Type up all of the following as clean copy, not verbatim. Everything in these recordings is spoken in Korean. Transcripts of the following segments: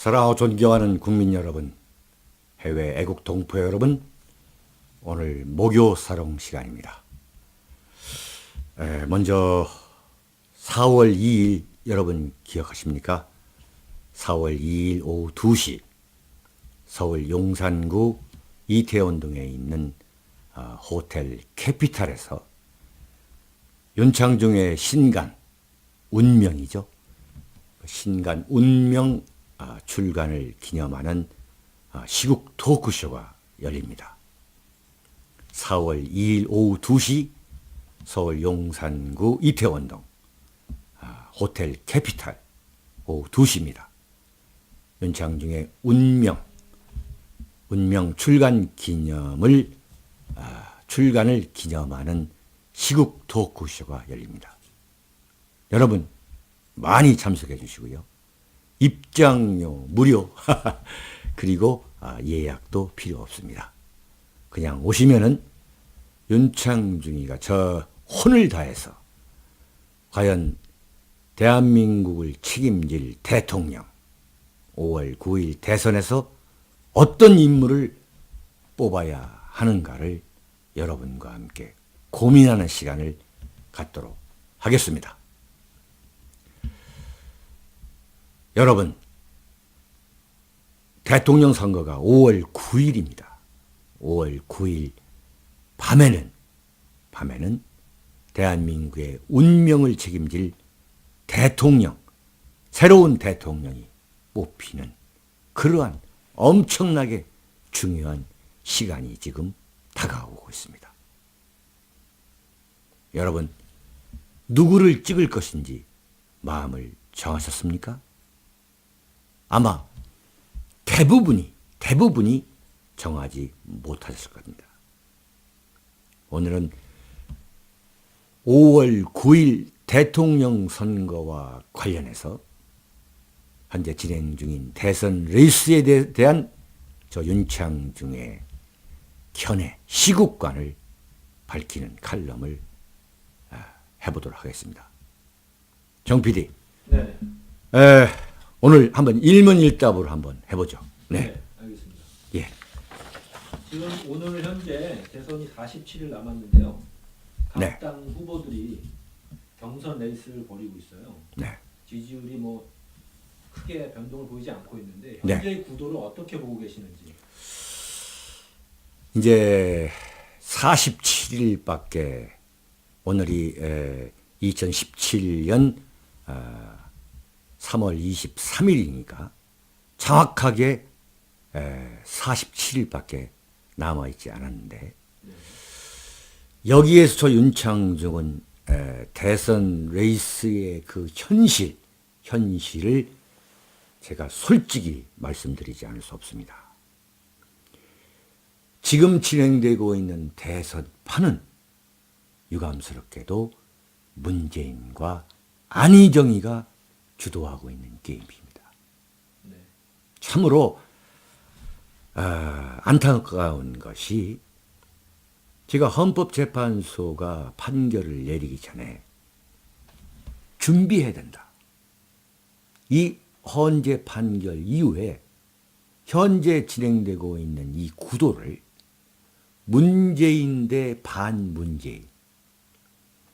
사랑하고 존경하는 국민 여러분, 해외 애국 동포 여러분, 오늘 목요 사롱 시간입니다. 먼저 4월 2일 여러분 기억하십니까? 4월 2일 오후 2시 서울 용산구 이태원동에 있는 호텔 캐피탈에서 윤창중의 신간, 운명이죠. 신간 운명 출간을 기념하는 시국 토크쇼가 열립니다. 4월 2일 오후 2시 서울 용산구 이태원동 호텔 캐피탈 오후 2시입니다. 윤창중의 운명 출간을 기념하는 시국 토크쇼가 열립니다. 여러분 많이 참석해 주시고요. 입장료 무료 그리고 예약도 필요 없습니다. 그냥 오시면은 윤창중이가 저 혼을 다해서 과연 대한민국을 책임질 대통령 5월 9일 대선에서 어떤 인물을 뽑아야 하는가를 여러분과 함께 고민하는 시간을 갖도록 하겠습니다. 여러분, 대통령 선거가 5월 9일입니다. 5월 9일 밤에는 대한민국의 운명을 책임질 대통령, 새로운 대통령이 뽑히는 그러한 엄청나게 중요한 시간이 지금 다가오고 있습니다. 여러분, 누구를 찍을 것인지 마음을 정하셨습니까? 아마 대부분이 정하지 못하셨을 겁니다. 오늘은 5월 9일 대통령 선거와 관련해서 현재 진행 중인 대선 레이스에 대한 저 윤창중의 견해, 시국관을 밝히는 칼럼을 해보도록 하겠습니다. 정 PD. 네. 오늘 한번 일문일답으로 한번 해보죠. 네, 알겠습니다. 예. 지금 오늘 현재 대선이 47일 남았는데요. 각 네. 당 후보들이 경선 레이스를 벌이고 있어요. 네. 지지율이 뭐 크게 변동을 보이지 않고 있는데 네. 현재의 구도를 어떻게 보고 계시는지. 이제 47일밖에 오늘이 2017년 3월 23일이니까 정확하게 47일밖에 남아있지 않았는데 여기에서 저 윤창중은 대선 레이스의 그 현실을 제가 솔직히 말씀드리지 않을 수 없습니다. 지금 진행되고 있는 대선판은 유감스럽게도 문재인과 안희정이가 주도하고 있는 게임입니다. 네. 참으로 안타까운 것이 제가 헌법재판소가 판결을 내리기 전에 준비해야 된다. 이 헌재 판결 이후에 현재 진행되고 있는 이 구도를 문재인 대 반문재인,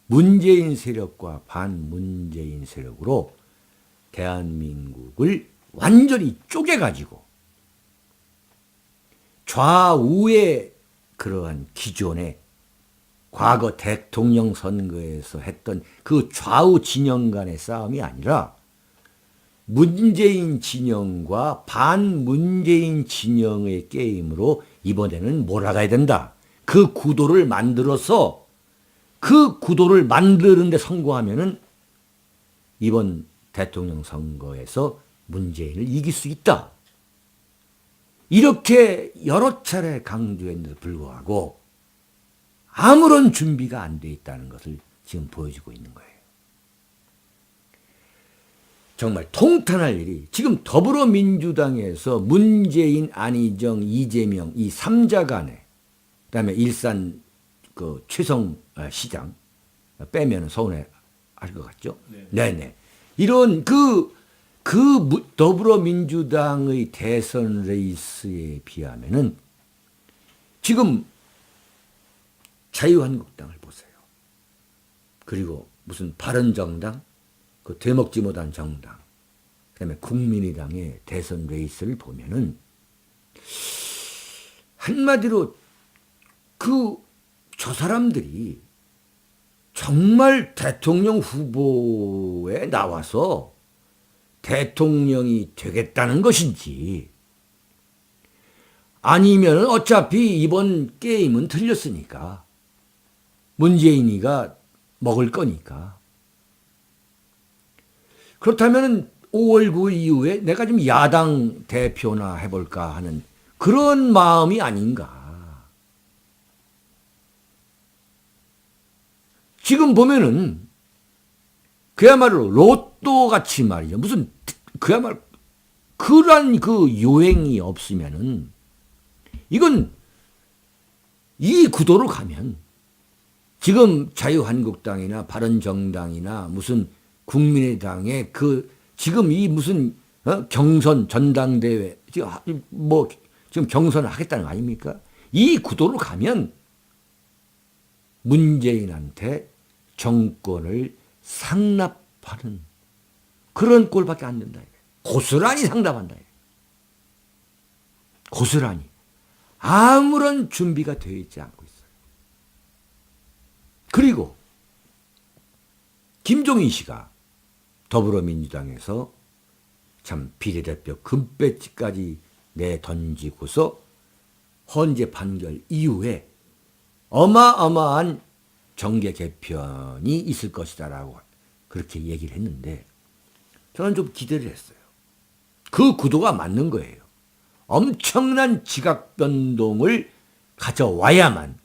문재인 세력과 반문재인 세력으로 대한민국을 완전히 쪼개가지고 좌우의 그러한 기존의 과거 대통령 선거에서 했던 그 좌우 진영 간의 싸움이 아니라 문재인 진영과 반문재인 진영의 게임으로 이번에는 몰아가야 된다. 그 구도를 만들어서 그 구도를 만드는 데 성공하면은 이번 대통령 선거에서 문재인을 이길 수 있다. 이렇게 여러 차례 강조했는데도 불구하고 아무런 준비가 안 돼 있다는 것을 지금 보여주고 있는 거예요. 정말 통탄할 일이 지금 더불어민주당에서 문재인, 안희정, 이재명 이 3자 간에 그다음에 일산 그 최성 시장 빼면 서운해 할 것 같죠? 네. 네네. 이런 그 더불어민주당의 대선 레이스에 비하면은 지금 자유한국당을 보세요. 그리고 무슨 바른정당, 그 되먹지 못한 정당, 그다음에 국민의당의 대선 레이스를 보면은 한마디로 저 사람들이 정말 대통령 후보에 나와서 대통령이 되겠다는 것인지, 아니면 어차피 이번 게임은 틀렸으니까 문재인이가 먹을 거니까, 그렇다면 5월 9일 이후에 내가 좀 야당 대표나 해볼까 하는 그런 마음이 아닌가. 지금 보면은 그야말로 로또 같이 말이죠. 무슨 그야말로 그런 그 요행이 없으면은 이건 이 구도로 가면 지금 자유한국당이나 바른정당이나 무슨 국민의당의 지금 이 무슨 경선 전당대회 지금 경선을 하겠다는 거 아닙니까? 이 구도로 가면 문재인한테 정권을 상납하는 그런 꼴밖에 안 된다. 고스란히 상납한다. 고스란히. 아무런 준비가 되어 있지 않고 있어요. 그리고 김종인 씨가 더불어민주당에서 참 비례대표 금배지까지 내던지고서 헌재 판결 이후에 어마어마한 정계 개편이 있을 것이다라고 그렇게 얘기를 했는데 저는 좀 기대를 했어요. 그 구도가 맞는 거예요. 엄청난 지각 변동을 가져와야만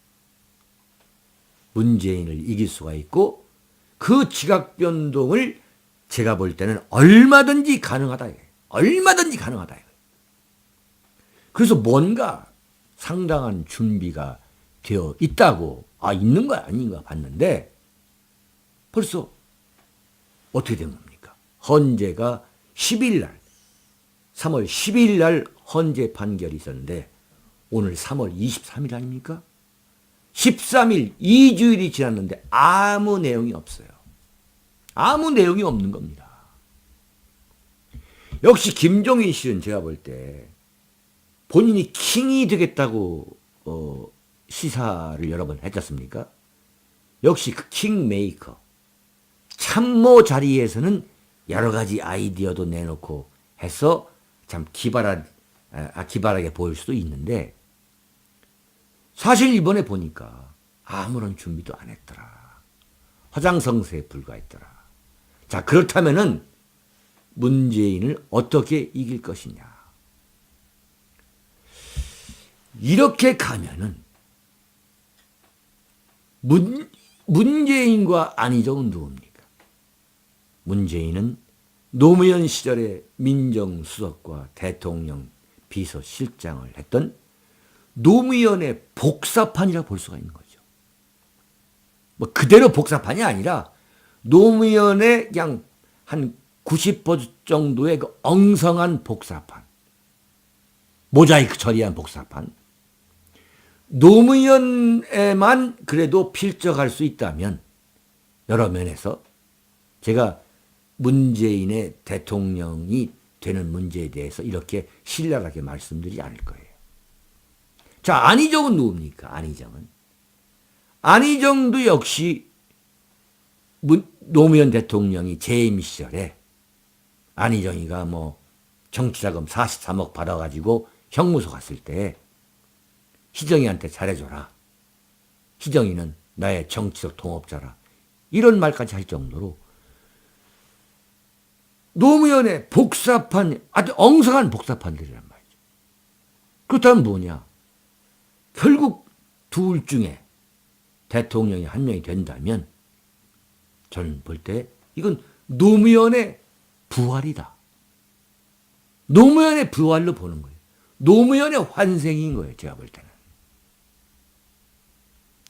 문재인을 이길 수가 있고, 그 지각 변동을 제가 볼 때는 얼마든지 가능하다. 얼마든지 가능하다. 그래서 뭔가 상당한 준비가 되어 있다고, 있는 거야 아닌가 봤는데 벌써 어떻게 된 겁니까? 헌재가 10일 날, 3월 10일 날 헌재 판결이 있었는데 오늘 3월 23일 아닙니까? 13일, 2주일이 지났는데 아무 내용이 없어요. 아무 내용이 없는 겁니다. 역시 김종인 씨는 제가 볼 때 본인이 킹이 되겠다고 시사를 여러 번 했지 않습니까? 역시 그 킹메이커. 참모 자리에서는 여러 가지 아이디어도 내놓고 해서 참 기발하게 보일 수도 있는데, 사실 이번에 보니까 아무런 준비도 안 했더라. 화장성세에 불과했더라. 자, 그렇다면은 문재인을 어떻게 이길 것이냐. 이렇게 가면은 문재인과 안희정은 누굽니까? 문재인은 노무현 시절에 민정수석과 대통령 비서실장을 했던 노무현의 복사판이라 볼 수가 있는 거죠. 뭐 그대로 복사판이 아니라 노무현의 그냥 한 90% 정도의 그 엉성한 복사판, 모자이크 처리한 복사판. 노무현에만 그래도 필적할 수 있다면 여러 면에서 제가 문재인의 대통령이 되는 문제에 대해서 이렇게 신랄하게 말씀드리지 않을 거예요. 자, 안희정은 누굽니까? 안희정도 역시 노무현 대통령이 재임 시절에 안희정이가 뭐 정치자금 43억 받아가지고 형무소 갔을 때 희정이한테 잘해줘라. 희정이는 나의 정치적 동업자라. 이런 말까지 할 정도로 노무현의 복사판, 아주 엉성한 복사판들이란 말이죠. 그렇다면 뭐냐? 결국 둘 중에 대통령이 한 명이 된다면 저는 볼 때 이건 노무현의 부활이다. 노무현의 부활로 보는 거예요. 노무현의 환생인 거예요. 제가 볼 때는.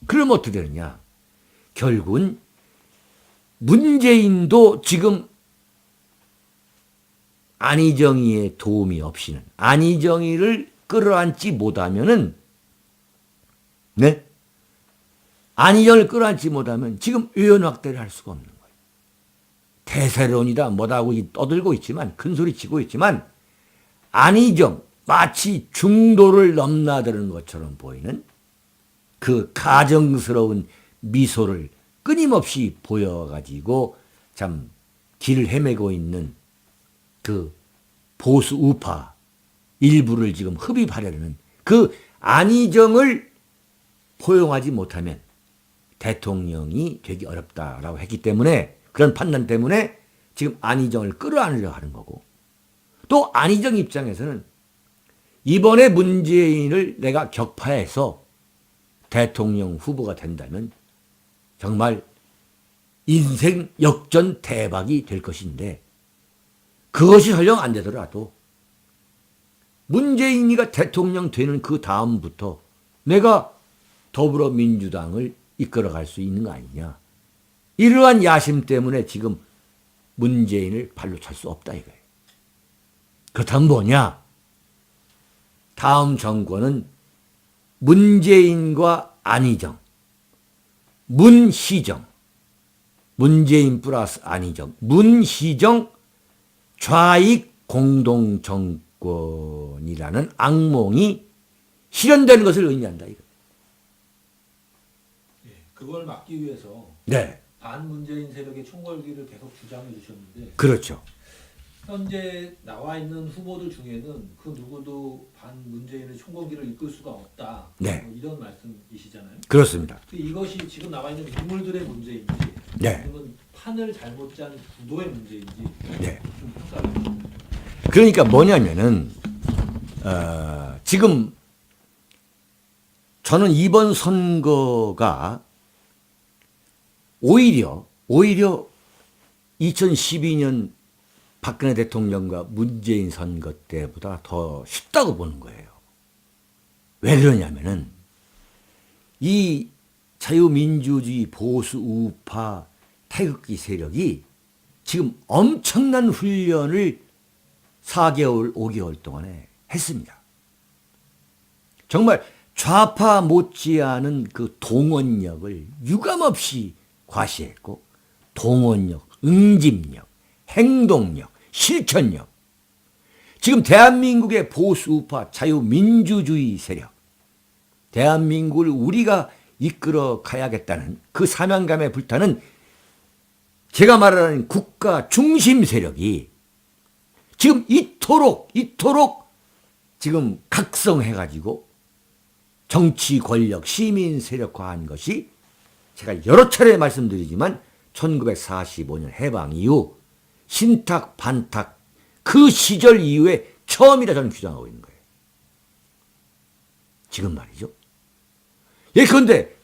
그럼 어떻게 되느냐? 결국은 문재인도 지금 안희정이의 도움이 없이는, 안희정이를 끌어안지 못하면은, 네? 안희정을 끌어안지 못하면 지금 의원 확대를 할 수가 없는 거예요. 대세론이다 뭐다고 떠들고 있지만, 큰소리 치고 있지만, 안희정, 마치 중도를 넘나드는 것처럼 보이는 그 가정스러운 미소를 끊임없이 보여가지고 참 길을 헤매고 있는 그 보수 우파 일부를 지금 흡입하려는 그 안희정을 포용하지 못하면 대통령이 되기 어렵다라고 했기 때문에, 그런 판단 때문에 지금 안희정을 끌어안으려 하는 거고, 또 안희정 입장에서는 이번에 문재인을 내가 격파해서 대통령 후보가 된다면 정말 인생 역전 대박이 될 것인데, 그것이 설령 안 되더라도 문재인이가 대통령 되는 그 다음부터 내가 더불어민주당을 이끌어갈 수 있는 거 아니냐. 이러한 야심 때문에 지금 문재인을 발로 찰 수 없다 이거예요. 그렇다면 뭐냐? 다음 정권은 문재인과 안희정, 문희정, 문재인 플러스 안희정, 문희정 좌익 공동정권이라는 악몽이 실현되는 것을 의미한다 이거. 예, 그걸 막기 위해서 네, 반문재인 세력의 총궐기를 계속 주장해 주셨는데, 그렇죠. 현재 나와 있는 후보들 중에는 그 누구도 반문재인의 총궐기를 이끌 수가 없다. 네. 뭐 이런 말씀이시잖아요. 그렇습니다. 이것이 지금 나와 있는 인물들의 문제인지, 네. 아니면 판을 잘못 짠 구도의 문제인지 네. 좀 평가를 해주세요. 그러니까 뭐냐면은 지금 저는 이번 선거가 오히려 2012년 박근혜 대통령과 문재인 선거 때보다 더 쉽다고 보는 거예요. 왜 그러냐면은 이 자유민주주의 보수 우파 태극기 세력이 지금 엄청난 훈련을 4개월, 5개월 동안에 했습니다. 정말 좌파 못지않은 그 동원력을 유감없이 과시했고, 동원력, 응집력, 행동력, 실천력, 지금 대한민국의 보수 우파 자유민주주의 세력, 대한민국을 우리가 이끌어 가야겠다는 그 사명감에 불타는 제가 말하는 국가 중심 세력이 지금 이토록 지금 각성해가지고 정치 권력, 시민 세력화한 것이 제가 여러 차례 말씀드리지만 1945년 해방 이후 신탁, 반탁 그 시절 이후에 처음이라 저는 주장하고 있는 거예요. 지금 말이죠. 예컨대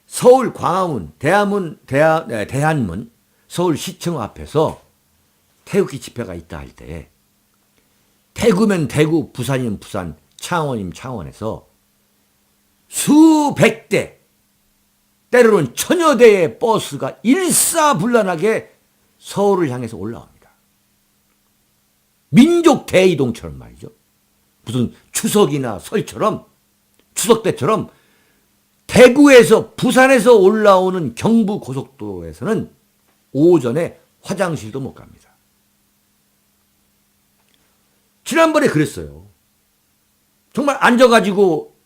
서울 광화문, 대한문 서울시청 앞에서 태극기 집회가 있다 할 때 대구면 대구, 부산이면 부산, 창원이면 창원에서 수백 대, 때로는 천여 대의 버스가 일사불란하게 서울을 향해서 올라옵니다. 민족 대이동처럼 말이죠. 무슨 추석이나 설처럼, 추석 때처럼 대구에서, 부산에서 올라오는 경부고속도로에서는 오전에 화장실도 못 갑니다. 지난번에 그랬어요. 정말 앉아가지고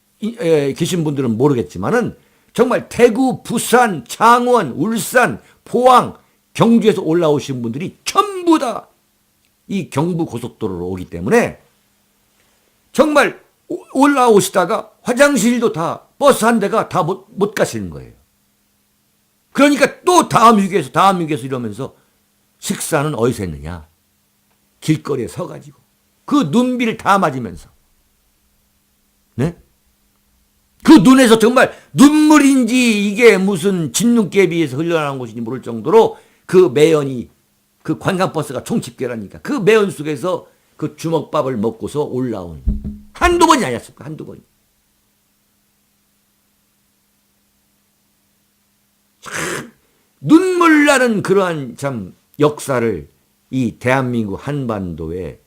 계신 분들은 모르겠지만은 정말 대구, 부산, 창원, 울산, 포항, 경주에서 올라오신 분들이 전부 다 이 경부고속도로로 오기 때문에 정말 올라오시다가 화장실도 다 버스 한 대가 다 못 가시는 거예요. 그러니까 또 다음 휴게소 이러면서 식사는 어디서 했느냐? 길거리에 서가지고 그 눈비를 다 맞으면서, 네? 그 눈에서 정말 눈물인지 이게 무슨 진눈깨비에서 흘러나온 것인지 모를 정도로 그 매연이, 그 관광버스가 총집결하니까 그 매연 속에서 그 주먹밥을 먹고서 올라온 한두 번이 아니었을까? 한두 번이. 참 눈물 나는 그러한 참 역사를 이 대한민국 한반도에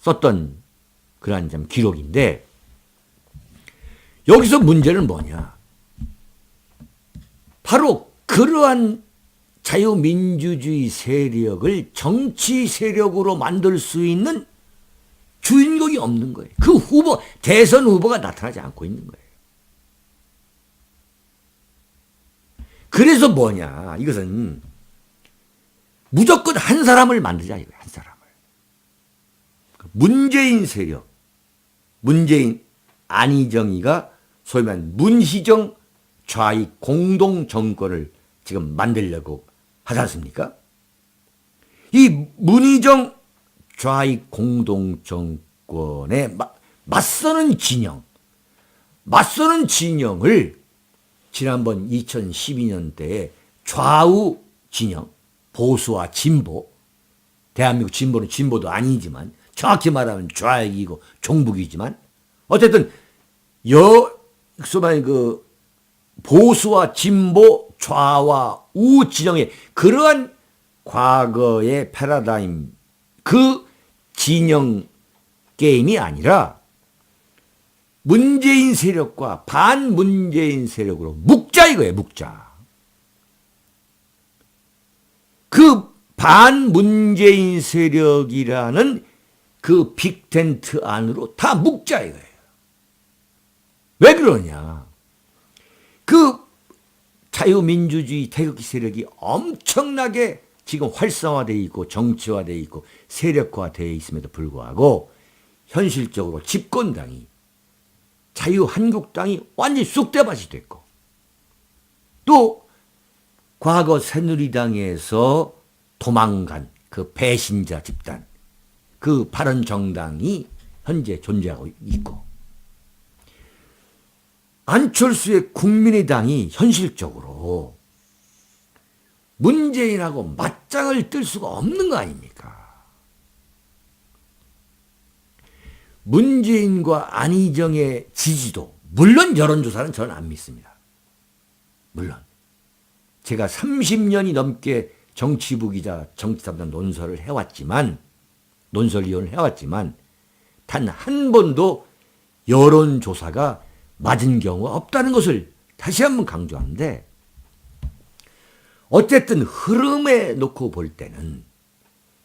썼던 그러한 좀 기록인데, 여기서 문제는 뭐냐? 바로 그러한 자유민주주의 세력을 정치 세력으로 만들 수 있는 주인공이 없는 거예요. 그 후보, 대선 후보가 나타나지 않고 있는 거예요. 그래서 뭐냐? 이것은 무조건 한 사람을 만들자 이거예요. 한 사람을. 문재인 세력, 문재인 안희정이가 소위 말하는 문희정 좌익 공동 정권을 지금 만들려고 하지 않습니까? 이 문희정 좌익 공동 정권에 맞서는 진영을 지난번 2012년대에 좌우 진영, 보수와 진보, 대한민국 진보는 진보도 아니지만 정확히 말하면 좌익이고 종북이지만 어쨌든 소위 그 보수와 진보, 좌와 우 진영의 그러한 과거의 패러다임, 그 진영 게임이 아니라 문재인 세력과 반문재인 세력으로 묵자 이거예요. 묵자. 그 반문재인 세력이라는 그 빅텐트 안으로 다 묵자 이거예요. 왜 그러냐? 그 자유민주주의 태극기 세력이 엄청나게 지금 활성화되어 있고 정치화되어 있고 세력화되어 있음에도 불구하고 현실적으로 집권당이 자유한국당이 완전히 쑥대밭이 됐고 또 과거 새누리당에서 도망간 그 배신자 집단, 그 바른정당이 현재 존재하고 있고 안철수의 국민의당이 현실적으로 문재인하고 맞짱을 뜰 수가 없는 거 아닙니까? 문재인과 안희정의 지지도, 물론 여론조사는 저는 안 믿습니다. 물론. 제가 30년이 넘게 정치부 기자, 정치담당 논설위원을 해왔지만 단 한 번도 여론조사가 맞은 경우가 없다는 것을 다시 한번 강조하는데, 어쨌든 흐름에 놓고 볼 때는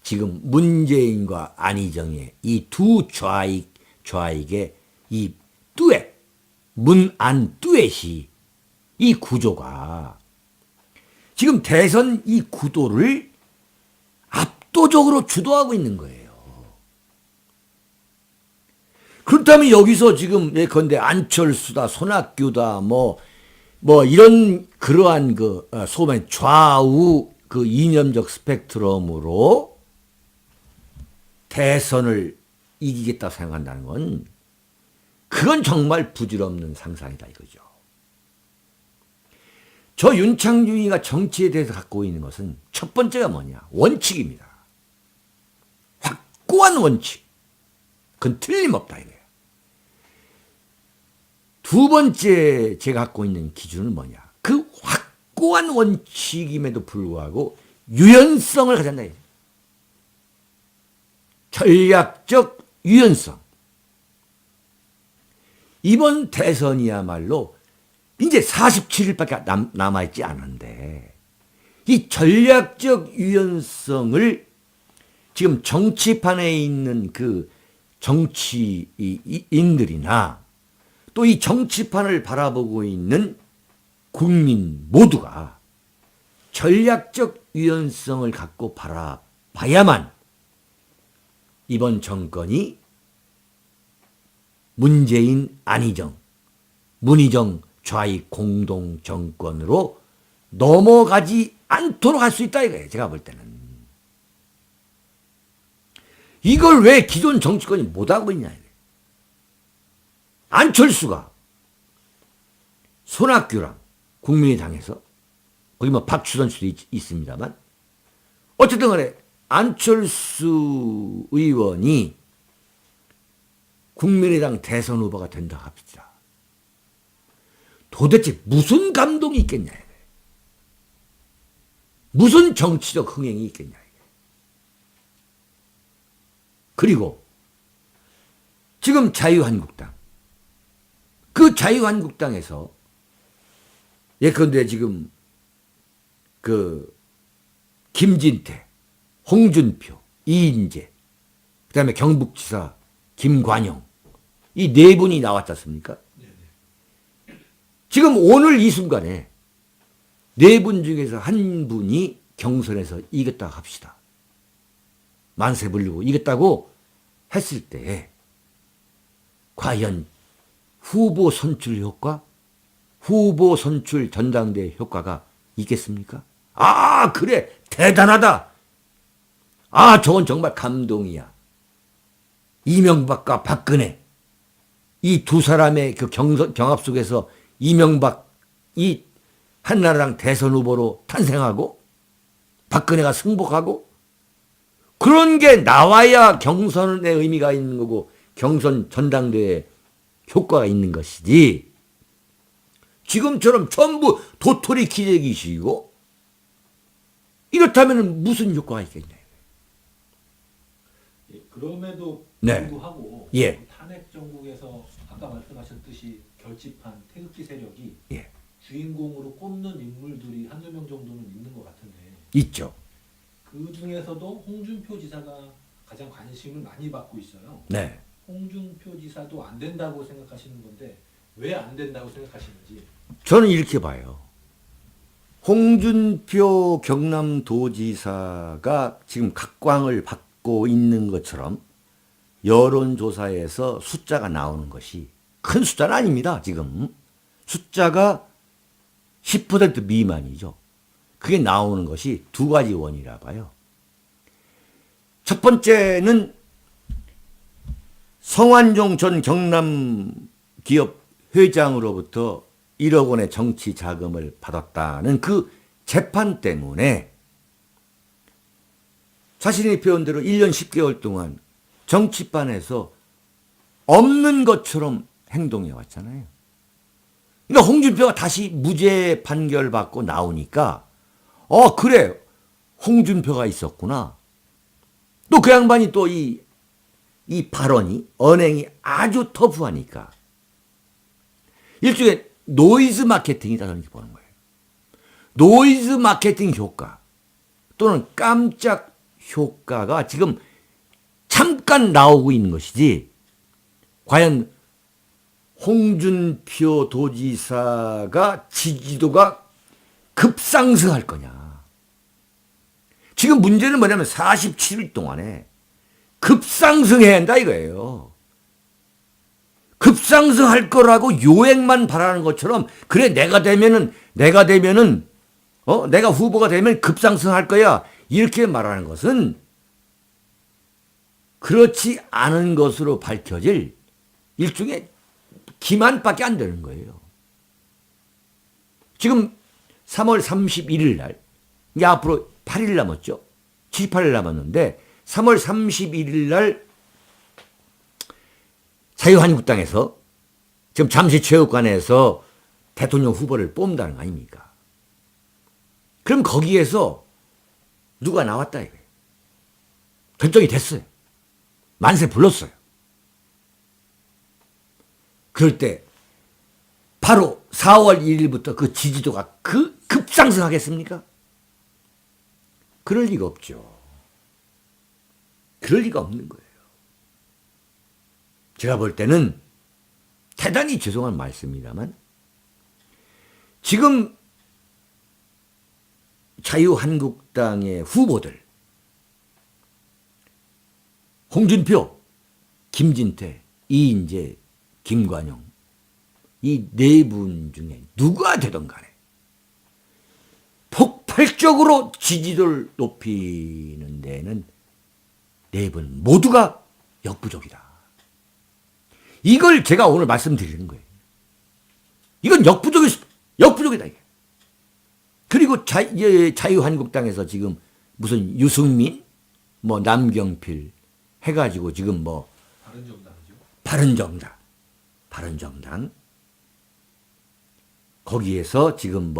지금 문재인과 안희정의 이 두 좌익의 이 듀엣, 문안 듀엣이 이 구조가 지금 대선 이 구도를 압도적으로 주도하고 있는 거예요. 그렇다면 여기서 지금 예컨대 안철수다, 손학규다, 이런 그러한 소위 좌우 그 이념적 스펙트럼으로 대선을 이기겠다 생각한다는 건 그건 정말 부질없는 상상이다 이거죠. 저 윤창중이가 정치에 대해서 갖고 있는 것은 첫 번째가 뭐냐? 원칙입니다. 확고한 원칙. 그건 틀림없다 이거예요. 두 번째 제가 갖고 있는 기준은 뭐냐? 그 확고한 원칙임에도 불구하고 유연성을 가졌다. 전략적 유연성. 이번 대선이야말로 이제 47일밖에 남아있지 않은데 이 전략적 유연성을 지금 정치판에 있는 그 정치인들이나 또 이 정치판을 바라보고 있는 국민 모두가 전략적 유연성을 갖고 바라봐야만 이번 정권이 문재인, 안희정, 문희정 좌익 공동 정권으로 넘어가지 않도록 할 수 있다 이거예요. 제가 볼 때는. 이걸 왜 기존 정치권이 못하고 있냐 이거예요. 안철수가 손학규랑 국민의당에서 거기 박주선 씨도 있습니다만 어쨌든 간에 안철수 의원이 국민의당 대선 후보가 된다 합시다. 도대체 무슨 감동이 있겠냐 이거예요. 무슨 정치적 흥행이 있겠냐 이거예요. 그리고 지금 자유한국당. 그 자유한국당에서 예컨대 지금 그 김진태, 홍준표, 이인재, 그다음에 경북지사 김관영 이 네 분이 나왔지 않습니까? 지금 오늘 이 순간에 네 분 중에서 한 분이 경선에서 이겼다고 합시다. 만세 불리고 이겼다고 했을 때 과연 후보 선출 효과, 후보 선출 전당대회 효과가 있겠습니까? 아, 그래, 대단하다. 아, 저건 정말 감동이야. 이명박과 박근혜, 이 두 사람의 그 경합 속에서 이명박이 한나라당 대선 후보로 탄생하고 박근혜가 승복하고 그런 게 나와야 경선의 의미가 있는 거고 경선 전당대회 효과가 있는 것이지. 지금처럼 전부 도토리 기재기식이고 이렇다면 무슨 효과가 있겠냐. 예, 그럼에도 네. 불구하고 예. 탄핵 정국에서 아까 말씀하셨듯이 결집한 태극기 세력이 예. 주인공으로 꼽는 인물들이 한두 명 정도는 있는 것 같은데 있죠. 그 중에서도 홍준표 지사가 가장 관심을 많이 받고 있어요. 네. 홍준표 지사도 안 된다고 생각하시는 건데 왜 안 된다고 생각하시는지. 저는 이렇게 봐요. 홍준표 경남도지사가 지금 각광을 받고 있는 것처럼 여론조사에서 숫자가 나오는 것이 큰 숫자는 아닙니다. 지금 숫자가 10% 미만이죠. 그게 나오는 것이 두 가지 원이라 봐요. 첫 번째는 성완종 전 경남기업 회장으로부터 1억 원의 정치 자금을 받았다는 그 재판 때문에 자신이 표현 대로 1년 10개월 동안 정치판에서 없는 것처럼 행동해 왔잖아요. 그러니까 홍준표가 다시 무죄 판결 받고 나오니까 그래, 홍준표가 있었구나. 또 그 양반이 또 이 발언이, 언행이 아주 터프하니까 일종의 노이즈 마케팅이다 저는 이렇게 보는 거예요. 노이즈 마케팅 효과 또는 깜짝 효과가 지금 잠깐 나오고 있는 것이지 과연 홍준표 도지사가 지지도가 급상승할 거냐. 지금 문제는 뭐냐면 47일 동안에 급상승해야 한다 이거예요. 급상승할 거라고 요행만 바라는 것처럼 그래 내가 후보가 되면 급상승할 거야 이렇게 말하는 것은 그렇지 않은 것으로 밝혀질 일종의 기만밖에 안 되는 거예요. 지금 3월 31일 날 이게 앞으로 8일 남았죠. 7, 8일 남았는데 3월 31일 날 자유한국당에서 지금 잠시체육관에서 대통령 후보를 뽑는다는 거 아닙니까? 그럼 거기에서 누가 나왔다 이거예요. 결정이 됐어요. 만세 불렀어요. 그럴 때 바로 4월 1일부터 그 지지도가 급상승하겠습니까? 그럴 리가 없죠. 그럴 리가 없는 거예요. 제가 볼 때는 대단히 죄송한 말씀입니다만 지금 자유한국당의 후보들 홍준표, 김진태, 이인재, 김관영 이 네 분 중에 누가 되든 간에 폭발적으로 지지도를 높이는 데는 네 분 모두가 역부족이다. 이걸 제가 오늘 말씀드리는 거예요. 이건 역부족이다. 이게. 그리고 자유한국당에서 지금 무슨 유승민, 남경필 해가지고 지금 바른정당 거기에서 지금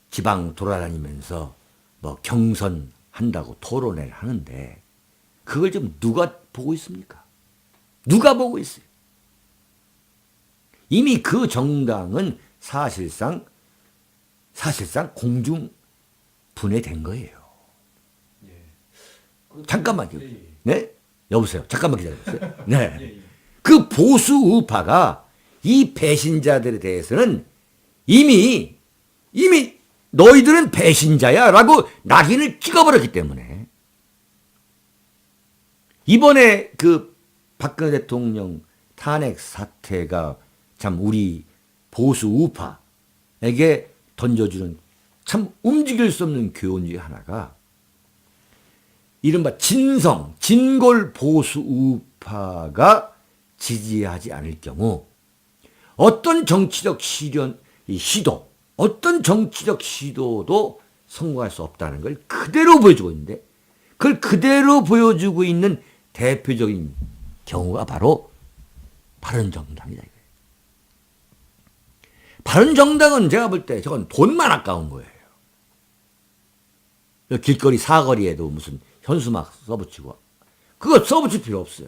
지방 돌아다니면서 경선한다고 토론회를 하는데 그걸 지금 누가 보고 있습니까? 누가 보고 있어요? 이미 그 정당은 사실상 공중 분해된 거예요. 예. 잠깐만요. 예, 예. 네? 여보세요. 잠깐만 기다려주세요. 네. 예, 예. 그 보수 우파가 이 배신자들에 대해서는 이미 너희들은 배신자야 라고 낙인을 찍어버렸기 때문에 이번에 그 박근혜 대통령 탄핵 사태가 참 우리 보수 우파에게 던져주는 참 움직일 수 없는 교훈 중에 하나가 이른바 진골 보수 우파가 지지하지 않을 경우 어떤 정치적 어떤 정치적 시도도 성공할 수 없다는 걸 그대로 보여주고 있는데 그걸 그대로 보여주고 있는 대표적인 경우가 바로 바른정당이다. 바른정당은 제가 볼 때 저건 돈만 아까운 거예요. 길거리 사거리에도 무슨 현수막 써붙이고 그거 써붙일 필요 없어요.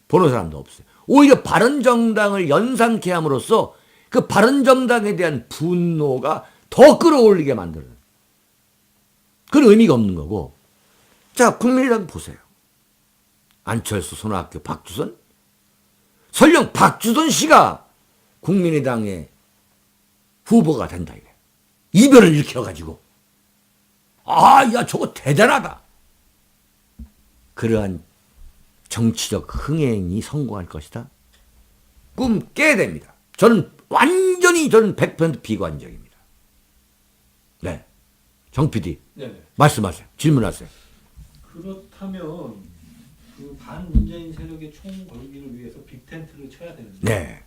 보는 사람도 없어요. 오히려 바른정당을 연상케 함으로써 그 바른정당에 대한 분노가 더 끌어올리게 만드는 그런 의미가 없는 거고. 자, 국민의당 보세요. 안철수, 손학규, 박주선. 설령 박주선 씨가 국민의당의 후보가 된다. 이래. 이별을 일으켜가지고. 야, 저거 대단하다. 그러한 정치적 흥행이 성공할 것이다. 꿈 깨야 됩니다. 저는 100% 비관적입니다. 네. 정 PD. 네네. 말씀하세요. 질문하세요. 그렇다면 그 반문재인 세력의 총걸기를 위해서 빅텐트를 쳐야 되는데 네.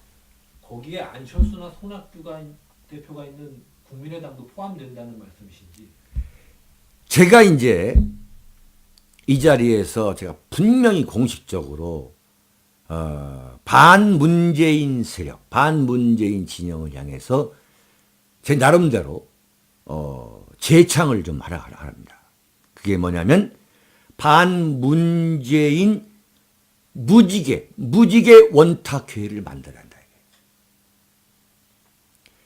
거기에 안철수나 손학규가 대표가 있는 국민의당도 포함된다는 말씀이신지. 제가 이제 이 자리에서 제가 분명히 공식적으로 반문재인 세력, 반문재인 진영을 향해서 제 나름대로 재창을 좀 하라 합니다. 그게 뭐냐면 반문재인 무지개 원탁회의를 만들어야 한다.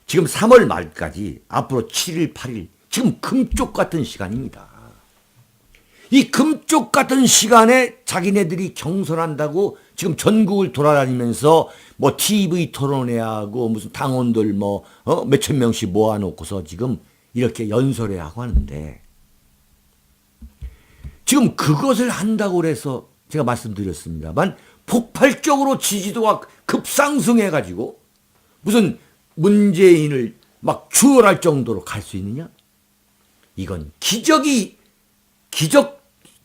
지금 3월 말까지 앞으로 7일, 8일 지금 금쪽 같은 시간입니다. 이 금쪽 같은 시간에 자기네들이 경선한다고 지금 전국을 돌아다니면서 뭐 TV 토론회하고 무슨 당원들 몇천 명씩 모아놓고서 지금 이렇게 연설회하고 하는데 지금 그것을 한다고 해서 제가 말씀드렸습니다만 폭발적으로 지지도가 급상승해가지고 무슨 문재인을 막 추월할 정도로 갈 수 있느냐? 이건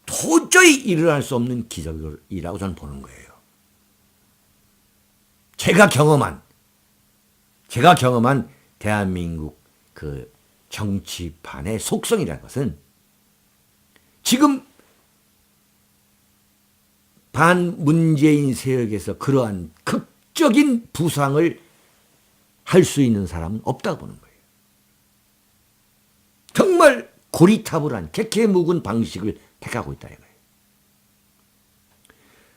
도저히 일어날 수 없는 기적이라고 저는 보는 거예요. 제가 경험한 대한민국 그 정치판의 속성이라는 것은 지금 반문재인 세력에서 그러한 극적인 부상을 할 수 있는 사람은 없다고 보는 거예요. 정말 고리타불한 개케묵은 방식을 택하고 있다 이거예요.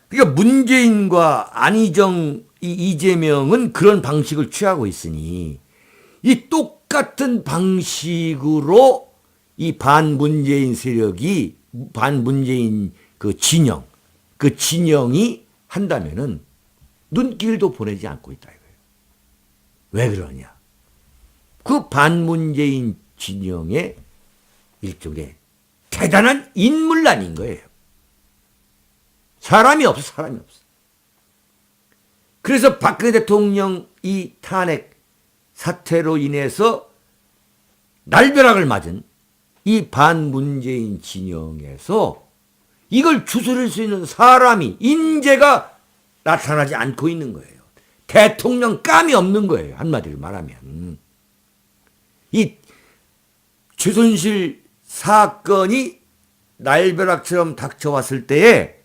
그러니까 문재인과 안희정, 이재명은 그런 방식을 취하고 있으니 이 똑같은 방식으로 이 반문재인 세력이 반문재인 그 진영이 한다면은 눈길도 보내지 않고 있다 이거예요. 왜 그러냐? 그 반문재인 진영의 일종의 대단한 인물난인 거예요. 사람이 없어. 그래서 박근혜 대통령 이 탄핵 사태로 인해서 날벼락을 맞은 이 반문재인 진영에서 이걸 추스릴 수 있는 사람이 인재가 나타나지 않고 있는 거예요. 대통령 감이 없는 거예요. 한마디로 말하면. 이 최순실 사건이 날벼락처럼 닥쳐왔을 때에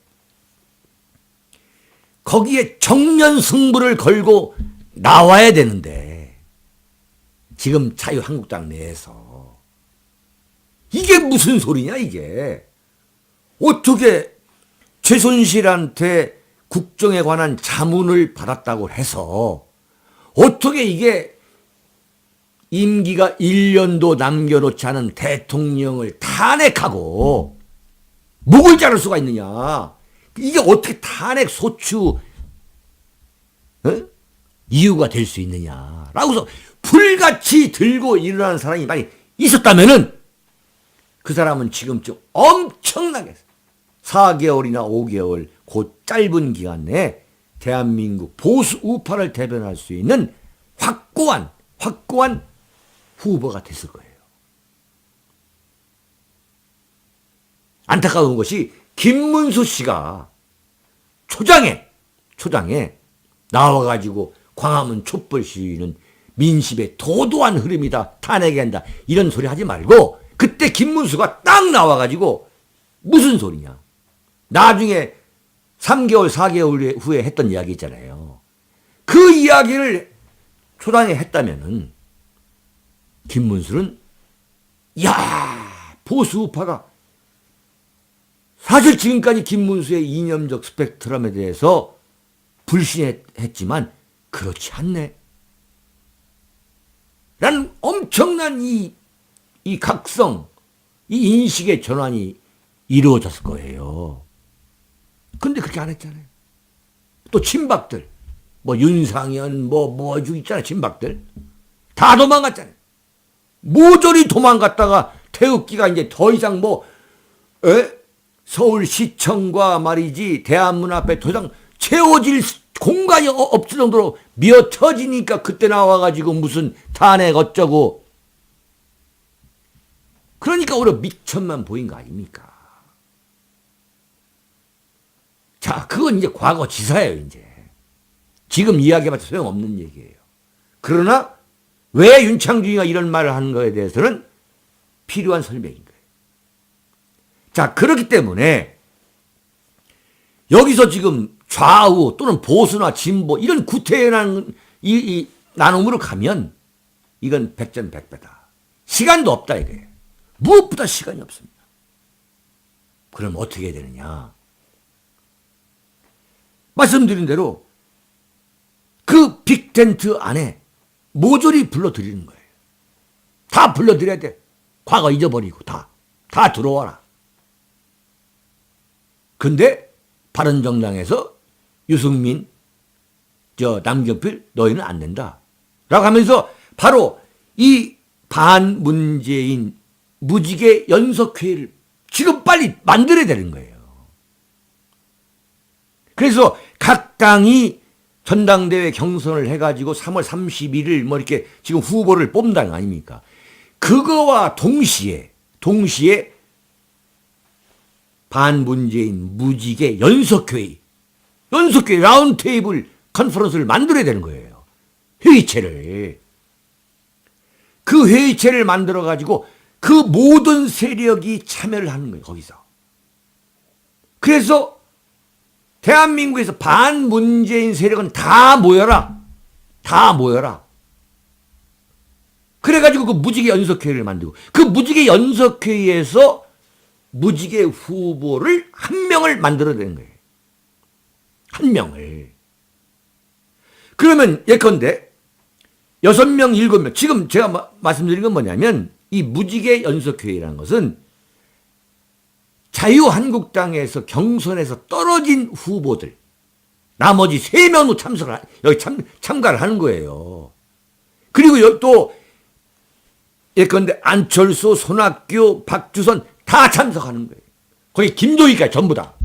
거기에 정면 승부를 걸고 나와야 되는데 지금 자유한국당 내에서 이게 무슨 소리냐 이게. 어떻게 최순실한테 국정에 관한 자문을 받았다고 해서 어떻게 이게 임기가 1년도 남겨놓지 않은 대통령을 탄핵하고 목을 자를 수가 있느냐. 이게 어떻게 탄핵 소추 이유가 될 수 있느냐라고서 불같이 들고 일어나는 사람이 많이 있었다면은 그 사람은 지금쯤 엄청나게 4개월이나 5개월 그 짧은 기간 내에 대한민국 보수 우파를 대변할 수 있는 확고한 후보가 됐을 거예요. 안타까운 것이 김문수 씨가 초장에 나와가지고 광화문 촛불 시위는 민심의 도도한 흐름이다. 탄핵해야 한다. 이런 소리 하지 말고 그때 김문수가 딱 나와가지고 무슨 소리냐. 나중에 3개월, 4개월 후에 했던 이야기 있잖아요. 그 이야기를 초당에 했다면은 김문수는 보수 우파가 사실 지금까지 김문수의 이념적 스펙트럼에 대해서 불신했지만 그렇지 않네. 라는 엄청난 이 각성, 이 인식의 전환이 이루어졌을 거예요. 근데 그렇게 안 했잖아요. 또 친박들, 윤상현, 있잖아요. 친박들. 다 도망갔잖아요. 모조리 도망갔다가 태극기가 이제 더 이상 서울시청과 말이지 대한문 앞에 더 이상 채워질 공간이 없을 정도로 미어 터지니까 그때 나와가지고 무슨 탄핵 어쩌고. 그러니까 오히려 미천만 보인 거 아닙니까? 자, 그건 이제 과거 지사예요, 이제. 지금 이야기해봤자 소용없는 얘기예요. 그러나 왜 윤창중이가 이런 말을 하는 거에 대해서는 필요한 설명인 거예요. 자, 그렇기 때문에 여기서 지금 좌우 또는 보수나 진보 이런 구태연한 이 나눔으로 가면 이건 백전백패다. 시간도 없다 이거예요. 무엇보다 시간이 없습니다. 그럼 어떻게 해야 되느냐. 말씀드린 대로 그 빅텐트 안에 모조리 불러들이는 거예요. 다 불러들여야 돼. 과거 잊어버리고 다 들어와라. 근데 바른정당에서 유승민, 남경필 너희는 안 된다. 라고 하면서 바로 이 반문재인 무지개 연석회의를 지금 빨리 만들어야 되는 거예요. 그래서 각 당이 전당대회 경선을 해가지고 3월 31일 이렇게 지금 후보를 뽑는다는 거 아닙니까? 그거와 동시에 반문재인 무지개 연석회의 라운드테이블 컨퍼런스를 만들어야 되는 거예요. 회의체를. 그 회의체를 만들어가지고 그 모든 세력이 참여를 하는 거예요. 거기서. 그래서 대한민국에서 반문재인 세력은 다 모여라. 그래가지고 그 무지개 연석회의를 만들고 그 무지개 연석회의에서 무지개 후보를 한 명을 만들어내는 거예요. 한 명을. 그러면 예컨대 6명, 7명. 지금 제가 말씀드린 건 뭐냐면 이 무지개 연석회의라는 것은 자유한국당에서 경선에서 떨어진 후보들 나머지 3명도 여기 참가를 하는 거예요. 그리고 또 예컨대 안철수, 손학규, 박주선 다 참석하는 거예요. 거기 김도희까지 전부 다.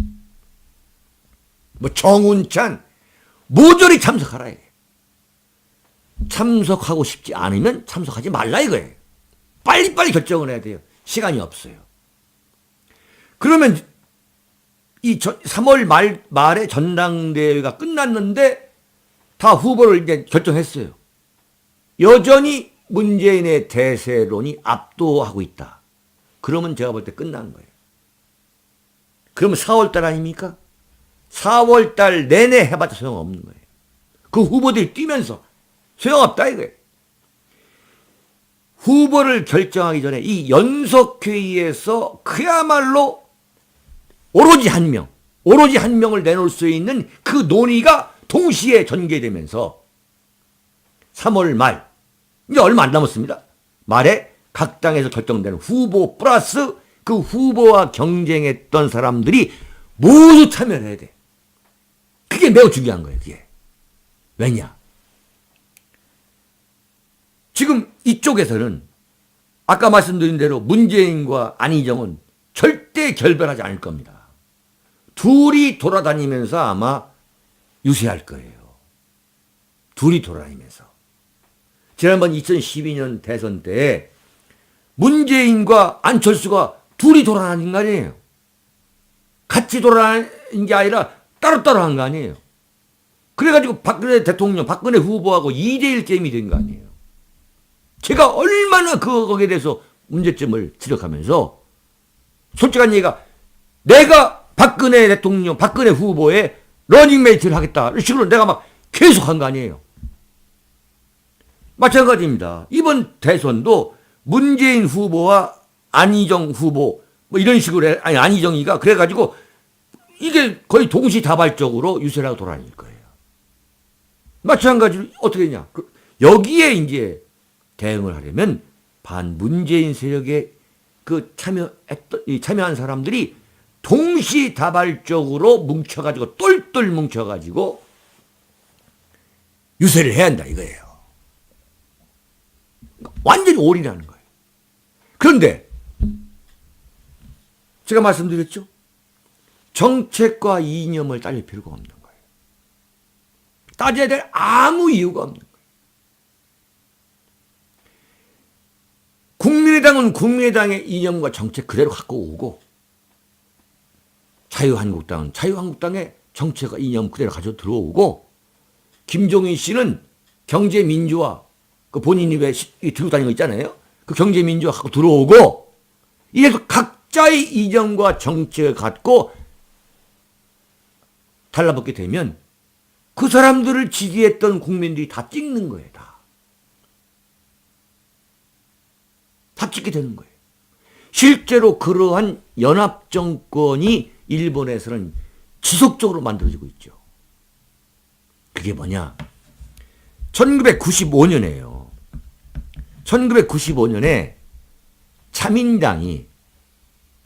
정운찬 모조리 참석하라 이게. 참석하고 싶지 않으면 참석하지 말라 이거예요. 빨리빨리 결정을 해야 돼요. 시간이 없어요. 그러면 이 3월 말에 전당대회가 끝났는데 다 후보를 이제 결정했어요. 여전히 문재인의 대세론이 압도하고 있다. 그러면 제가 볼 때 끝난 거예요. 그러면 4월달 아닙니까? 4월달 내내 해봤자 소용없는 거예요. 그 후보들이 뛰면서 소용없다 이거예요. 후보를 결정하기 전에 이 연석회의에서 그야말로 오로지 한 명, 오로지 한 명을 내놓을 수 있는 그 논의가 동시에 전개되면서 3월 말, 이제 얼마 안 남았습니다. 말에 각 당에서 결정되는 후보 플러스 그 후보와 경쟁했던 사람들이 모두 참여를 해야 돼. 그게 매우 중요한 거예요, 그게. 왜냐? 지금 이쪽에서는 아까 말씀드린 대로 문재인과 안희정은 절대 결별하지 않을 겁니다. 둘이 돌아다니면서 아마 유세할 거예요. 둘이 돌아다니면서. 지난번 2012년 대선 때 문재인과 안철수가 둘이 돌아다닌 거 아니에요. 같이 돌아다닌 게 아니라 따로따로 한 거 아니에요. 그래가지고 박근혜 대통령, 박근혜 후보하고 2대1 게임이 된 거 아니에요. 제가 얼마나 거기에 대해서 문제점을 지적하면서 솔직한 얘기가 내가 박근혜 대통령, 박근혜 후보의 러닝메이트를 하겠다. 이런 식으로 내가 막 계속 한 거 아니에요. 마찬가지입니다. 이번 대선도 문재인 후보와 안희정 후보 뭐 이런 식으로 아니 안희정이가 그래가지고 이게 거의 동시다발적으로 유세를 하고 돌아다닐 거예요. 마찬가지로 어떻게 되냐. 여기에 이제 대응을 하려면 반문재인 세력에 그 참여한 사람들이 동시다발적으로 뭉쳐가지고 똘똘 뭉쳐가지고 유세를 해야 한다 이거예요. 완전히 올인하는 거예요. 그런데 제가 말씀드렸죠. 정책과 이념을 따질 필요가 없는 거예요. 따져야 될 아무 이유가 없는 거예요. 국민의당은 국민의당의 이념과 정책 그대로 갖고 오고 자유한국당은 자유한국당의 정책과 이념 그대로 가져 들어오고 김종인 씨는 경제민주화 그 본인이 왜 들고 다니는 거 있잖아요. 그 경제민주화 갖고 들어오고 이래서 각자의 이념과 정책을 갖고 달라붙게 되면 그 사람들을 지지했던 국민들이 다 찍는 거예요. 다 찍게 되는 거예요. 실제로 그러한 연합정권이 일본에서는 지속적으로 만들어지고 있죠. 그게 뭐냐? 1995년에요. 1995년에 자민당이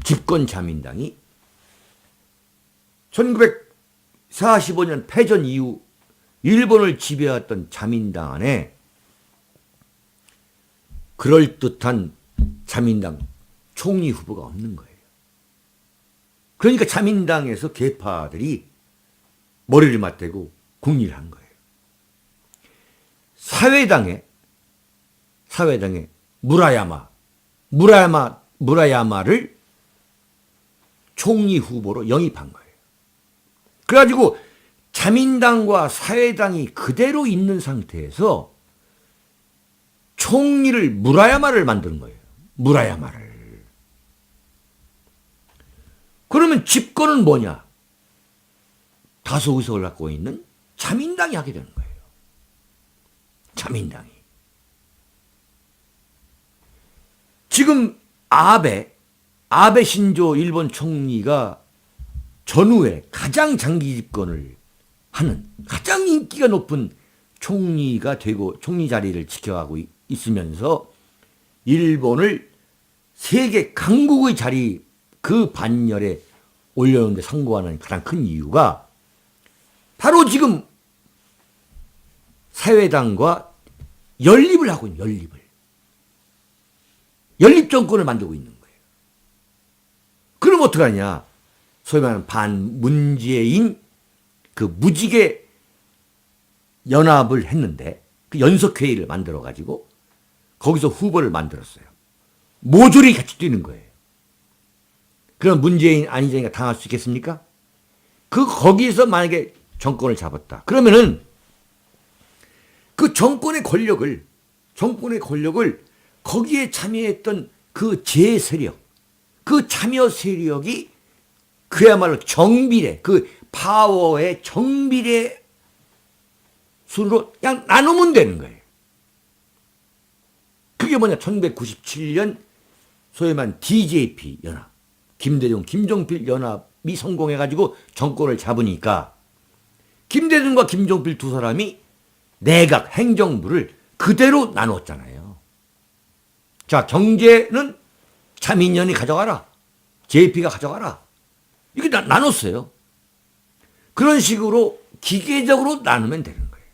집권 자민당이 1945년 패전 이후 일본을 지배했던 자민당 안에 그럴듯한 자민당 총리 후보가 없는 거예요. 그러니까 자민당에서 계파들이 머리를 맞대고 국리를 한 거예요. 사회당에 무라야마를 총리 후보로 영입한 거예요. 그래가지고 자민당과 사회당이 그대로 있는 상태에서 총리를 무라야마를 만드는 거예요. 무라야마를. 그러면 집권은 뭐냐? 다수 의석을 갖고 있는 자민당이 하게 되는 거예요. 자민당이. 지금 아베 신조 일본 총리가 전후에 가장 장기 집권을 하는 가장 인기가 높은 총리가 되고 총리 자리를 지켜가고 있으면서 일본을 세계 강국의 자리 그 반열에 올려놓는 데 성공하는 가장 큰 이유가 바로 지금 사회당과 연립을 하고 있는 연립 정권을 만들고 있는 거예요. 그럼 어떡하냐? 소위 말하는 반문재인 그 무지개 연합을 했는데 그 연석회의를 만들어가지고 거기서 후보를 만들었어요. 모조리 같이 뛰는 거예요. 그럼 문재인, 안희정이가 당할 수 있겠습니까? 거기서 만약에 정권을 잡았다. 그러면은 그 정권의 권력을 거기에 참여했던 그 제세력, 그 참여 세력이 그야말로 정비례, 그 파워의 정비례 순으로 그냥 나누면 되는 거예요. 그게 뭐냐? 1997년 소위 말한 DJP 연합, 김대중, 김종필 연합이 성공해가지고 정권을 잡으니까 김대중과 김종필 두 사람이 내각 행정부를 그대로 나눴잖아요. 자, 경제는 차민연이 가져가라. JP가 가져가라. 이게 나눴어요. 그런 식으로 기계적으로 나누면 되는 거예요.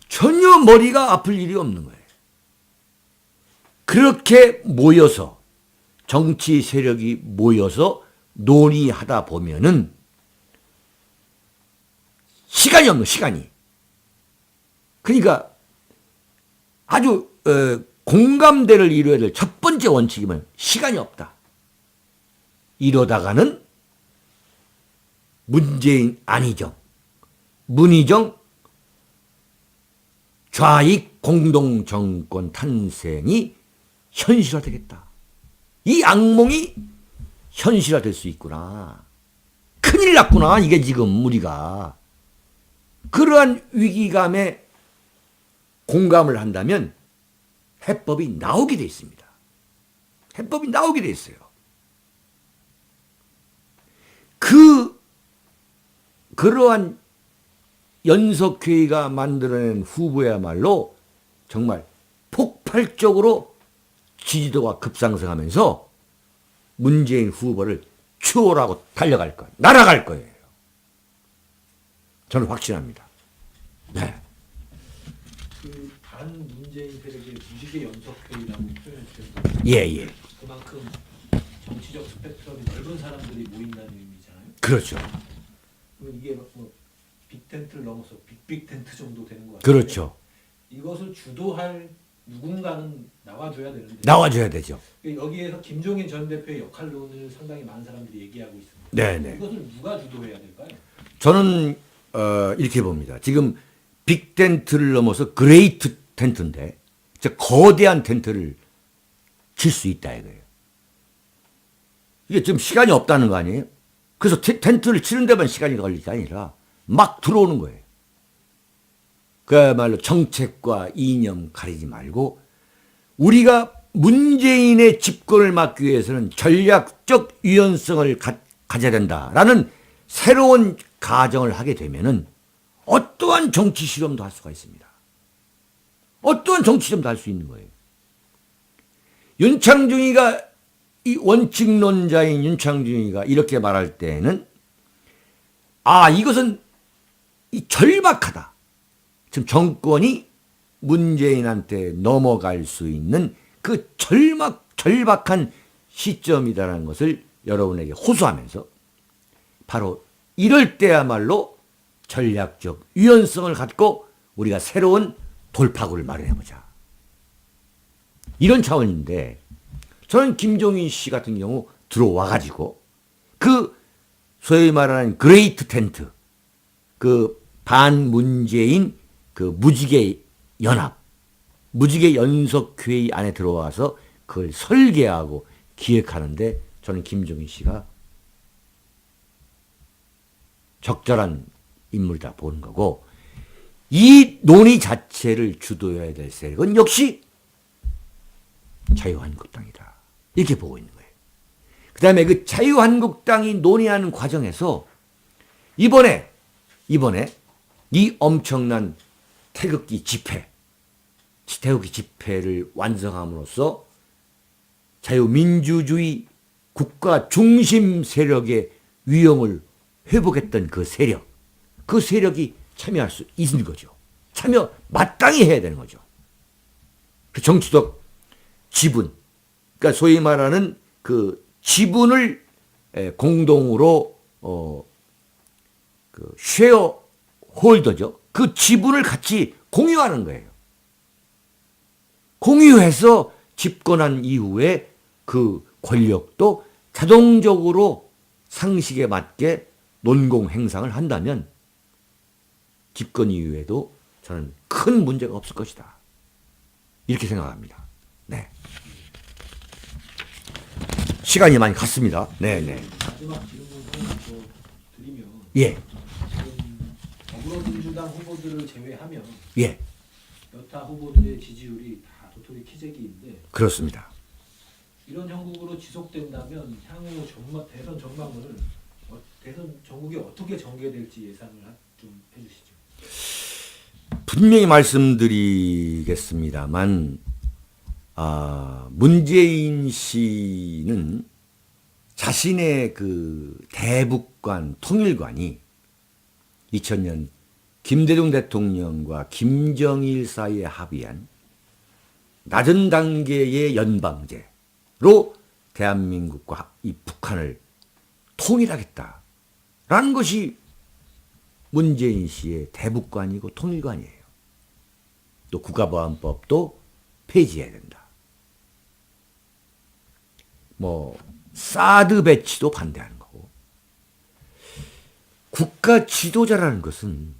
전혀 머리가 아플 일이 없는 거예요. 그렇게 모여서 정치 세력이 모여서 논의하다 보면은 시간이 없는 시간이. 그러니까 아주 공감대를 이루어야 될 첫 번째 원칙이면 시간이 없다. 이러다가는 문재인 안희정, 문희정 좌익 공동정권 탄생이 현실화되겠다. 이 악몽이 현실화될 수 있구나. 큰일 났구나. 이게 지금 우리가. 그러한 위기감에 공감을 한다면 해법이 나오게 돼 있습니다. 해법이 나오게 돼 있어요. 그러한 연석회의가 만들어낸 후보야말로 정말 폭발적으로 지지도가 급상승하면서 문재인 후보를 추월하고 달려갈 거예요. 날아갈 거예요. 저는 확신합니다. 네. 그 반문재인 세력의 무지개 연석회의라고 표현해 주셨는데 예. 그만큼 정치적 스펙트럼이 넓은 사람들이 모인다는 의미잖아요. 그렇죠. 그럼 이게 뭐 빅텐트를 넘어서 빅텐트 정도 되는 것 같아요. 그렇죠. 이것을 주도할 누군가는 나와줘야 되는데 나와줘야 되죠. 여기에서 김종인 전 대표의 역할론을 상당히 많은 사람들이 얘기하고 있습니다. 네네. 이것을 누가 주도해야 될까요? 저는 이렇게 봅니다. 지금 빅텐트를 넘어서 그레이트 텐트인데 거대한 텐트를 칠 수 있다 이거예요. 이게 지금 시간이 없다는 거 아니에요? 그래서 텐트를 치는 데만 시간이 걸릴 게 아니라 막 들어오는 거예요. 그야말로 정책과 이념 가리지 말고 우리가 문재인의 집권을 막기 위해서는 전략적 유연성을 가져야 된다라는 새로운 가정을 하게 되면은 어떠한 정치 실험도 할 수가 있습니다. 어떠한 정치 실험도 할 수 있는 거예요. 윤창중이가 이 원칙론자인 윤창중이가 이렇게 말할 때는 이것은 이 절박하다. 지금 정권이 문재인한테 넘어갈 수 있는 그 절박한 시점이다라는 것을 여러분에게 호소하면서 바로 이럴 때야말로 전략적 유연성을 갖고 우리가 새로운 돌파구를 마련해보자. 이런 차원인데 저는 김종인 씨 같은 경우 들어와가지고 그 소위 말하는 그레이트 텐트, 그 반문재인 그 무지개 연합, 무지개 연석회의 안에 들어와서 그걸 설계하고 기획하는데 저는 김종인 씨가 적절한 인물이다 보는 거고, 이 논의 자체를 주도해야 될 세력은 역시 자유한국당이다. 이렇게 보고 있는 거예요. 그 다음에 그 자유한국당이 논의하는 과정에서 이번에 이 엄청난 태극기 집회를 완성함으로써 자유민주주의 국가 중심 세력의 위용을 회복했던 그 세력이 참여할 수 있는 거죠. 참여 마땅히 해야 되는 거죠. 그 정치적 지분, 그러니까 소위 말하는 그 지분을 공동으로 그 쉐어 홀더죠. 그 지분을 같이 공유하는 거예요. 공유해서 집권한 이후에 그 권력도 자동적으로 상식에 맞게 논공 행상을 한다면 집권 이후에도 저는 큰 문제가 없을 것이다. 이렇게 생각합니다. 네. 시간이 많이 갔습니다. 네네. 마지막 질문을 더 드리면 예. 지금 더불어민주당 후보들을 제외하면 예. 여타 후보들의 지지율이 다 도토리 키재기인데 그렇습니다. 이런 형국으로 지속된다면 향후 대선 전망을 대선 전국이 어떻게 전개될지 예상을 좀 해주시죠. 분명히 말씀드리겠습니다만 문재인 씨는 자신의 그 대북관 통일관이 2000년 김대중 대통령과 김정일 사이에 합의한 낮은 단계의 연방제로 대한민국과 이 북한을 통일하겠다라는 것이 문재인 씨의 대북관이고 통일관이에요. 또 국가보안법도 폐지해야 된다. 사드 배치도 반대하는 거고. 국가 지도자라는 것은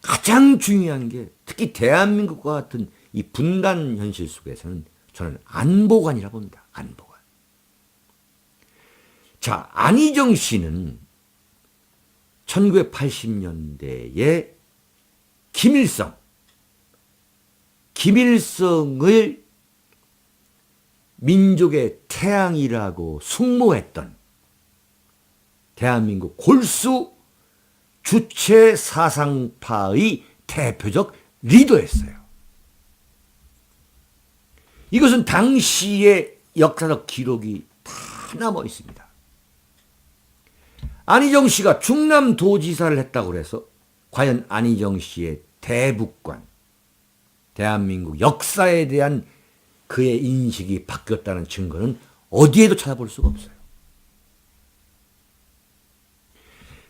가장 중요한 게 특히 대한민국과 같은 이 분단 현실 속에서는 저는 안보관이라 봅니다. 안보관. 자, 안희정 씨는 1980년대에 김일성을 민족의 태양이라고 숭모했던 대한민국 골수 주체 사상파의 대표적 리더였어요. 이것은 당시의 역사적 기록이 다 남아 있습니다. 안희정 씨가 충남도지사를 했다고 해서 과연 안희정 씨의 대북관, 대한민국 역사에 대한 그의 인식이 바뀌었다는 증거는 어디에도 찾아볼 수가 없어요.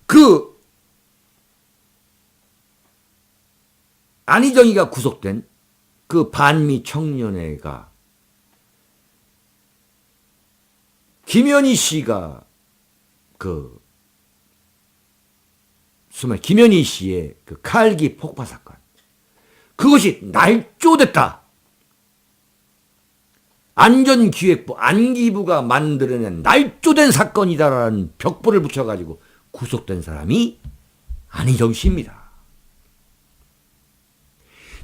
그 안희정이가 구속된 그 반미 청년회가 김현희 씨가 김현희 씨의 그 칼기 폭파 사건, 그것이 날조됐다. 안전기획부, 안기부가 만들어낸 날조된 사건이다라는 벽보를 붙여가지고 구속된 사람이 안희정 씨입니다.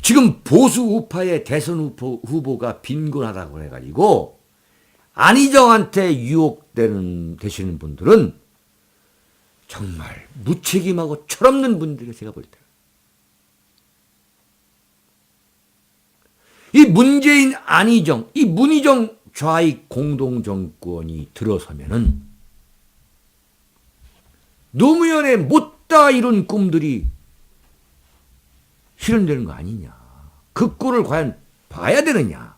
지금 보수 우파의 대선 후보가 빈곤하다고 해가지고 안희정한테 되시는 분들은 정말 무책임하고 철없는 분들이 제가 볼 때. 이 문재인, 안희정, 이 문희정 좌익 공동정권이 들어서면은 노무현의 못다 이룬 꿈들이 실현되는 거 아니냐. 그 꼴을 과연 봐야 되느냐.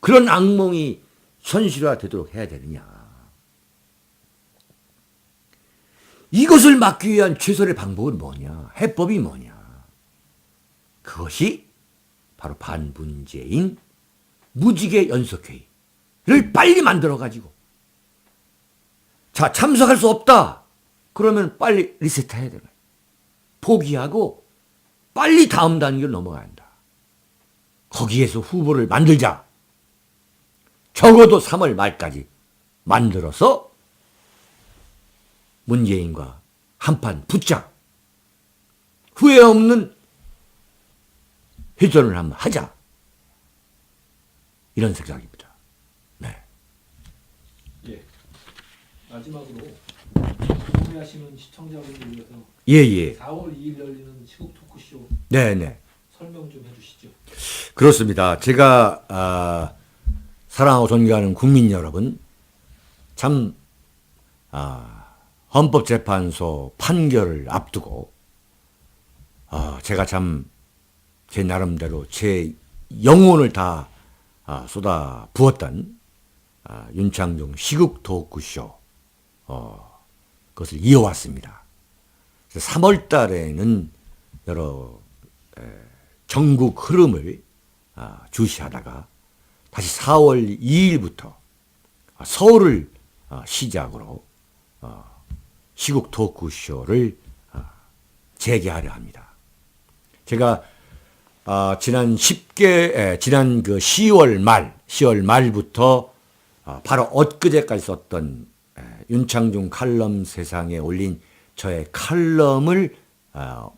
그런 악몽이 현실화되도록 해야 되느냐. 이것을 막기 위한 최선의 방법은 뭐냐. 해법이 뭐냐. 그것이 바로 반문재인 무지개 연석회의를 빨리 만들어가지고, 자, 참석할 수 없다. 그러면 빨리 리셋해야 되는 거예요. 포기하고 빨리 다음 단계로 넘어가야 한다. 거기에서 후보를 만들자. 적어도 3월 말까지 만들어서 문재인과 한판 붙자. 후회 없는 회전을 한번 하자. 이런 생각입니다. 네. 예. 마지막으로 궁금해하시는 시청자분들 위해서 예. 4월 2일 열리는 시국 토크쇼 네. 설명 좀 해주시죠. 그렇습니다. 제가 사랑하고 존경하는 국민 여러분, 참 헌법재판소 판결을 앞두고 제가 참 제 나름대로 제 영혼을 다 쏟아 부었던 윤창중 시국 토크쇼 그것을 이어왔습니다. 3월 달에는 여러 전국 흐름을 주시하다가 다시 4월 2일부터 서울을 시작으로 시국 토크쇼를 재개하려 합니다. 제가 지난 그 10월 말부터 바로 엊그제까지 썼던 윤창중 칼럼 세상에 올린 저의 칼럼을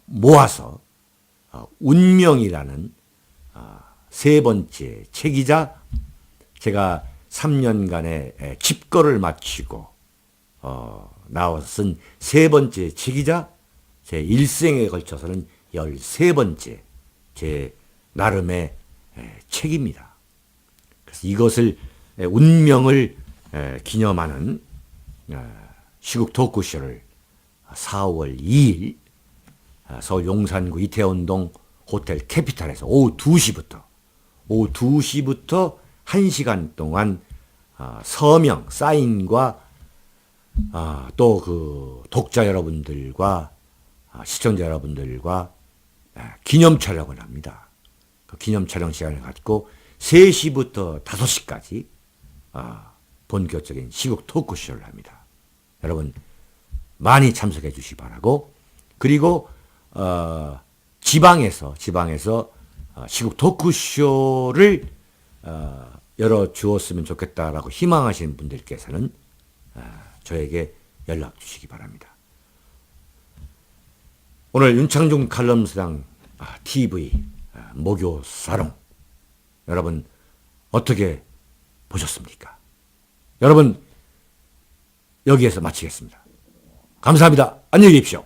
모아서 운명이라는 세 번째 책이자 제가 3년간의 집거를 마치고 나와서 쓴 세 번째 책이자 제 일생에 걸쳐서는 13번째 제 나름의 책입니다. 그래서 이것을 운명을 기념하는 시국 토크쇼를 4월 2일 서울 용산구 이태원동 호텔 캐피탈에서 오후 2시부터 1시간 동안 서명, 사인과 또 그 독자 여러분들과 시청자 여러분들과 기념 촬영을 합니다. 그 기념 촬영 시간을 갖고 3시부터 5시까지 본격적인 시국 토크쇼를 합니다. 여러분 많이 참석해 주시기 바라고, 그리고 지방에서 시국 토크쇼를 열어 주었으면 좋겠다라고 희망하시는 분들께서는 저에게 연락 주시기 바랍니다. 오늘 윤창중 칼럼스당 TV 목요 사롱 여러분 어떻게 보셨습니까? 여러분 여기에서 마치겠습니다. 감사합니다. 안녕히 계십시오.